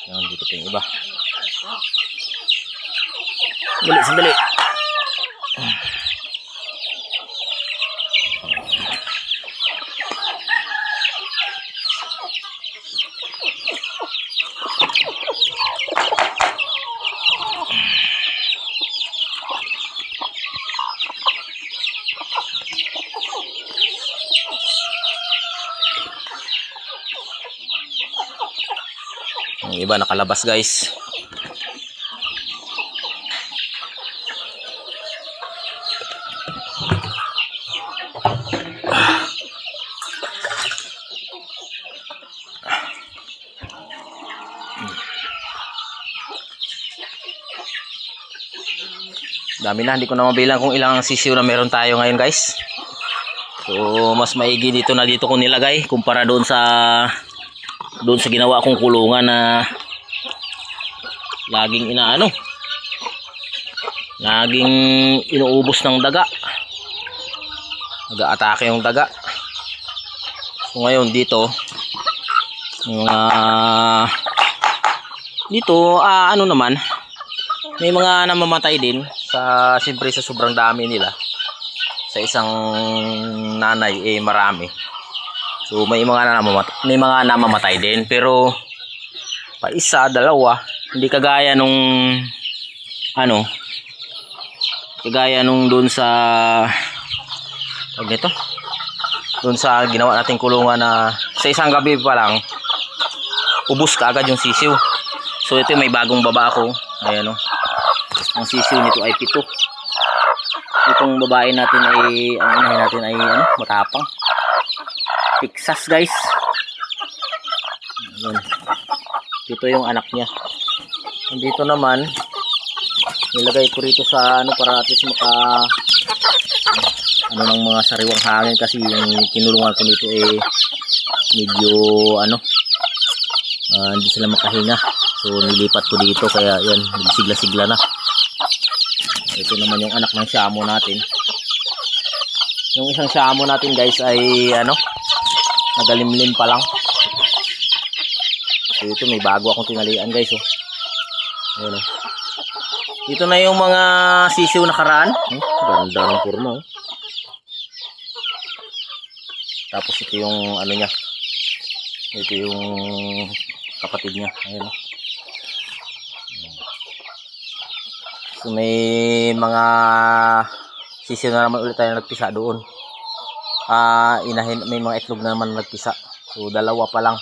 Yan, dito pa yung iba. Sandali, sandali. Yung iba nakalabas, guys. Dami na, hindi ko na mabilang kung ilang sisiw na meron tayo ngayon, guys. So mas maigi dito na dito ko nilagay kumpara doon sa ginawa kong kulungan na laging laging inuubos ng daga. Nag-aatake yung daga. So ngayon dito naman may mga namamatay din sa siyempre sa sobrang dami nila. Sa isang nanay marami. So may mga namamatay din, pero pa isa, dalawa, hindi kagaya nung doon sa doon sa ginawa nating kulungan na sa isang gabi pa lang ubos ka agad yung sisiw. So ito may bagong baba ako. Ayan ang sisiw nito ay 7. Itong babae natin ay ang inahin natin ay matapang. Texas, guys. Ayan. Dito yung anak niya. Dito naman nilagay ko rito sa para at least maka ng mga sariwang hangin, kasi yung kinulungan ko nito medyo hindi sila makahinga. So nilipat ko dito, kaya yan sigla-sigla na. Ito naman yung anak ng Shamo natin. Yung isang Shamo natin, guys, ay nagalimlim pa lang. So ito may bago akong tinalian, guys. Ayan, Ito na yung mga sisiw nakaraan. Ganda ng kurma. Tapos ito yung niya. Ito yung kapatid niya. Ayan. So may mga sisiw na naman ulit tayo nagpisa doon. May mga itlog na naman nagpisa. So dalawa pa lang.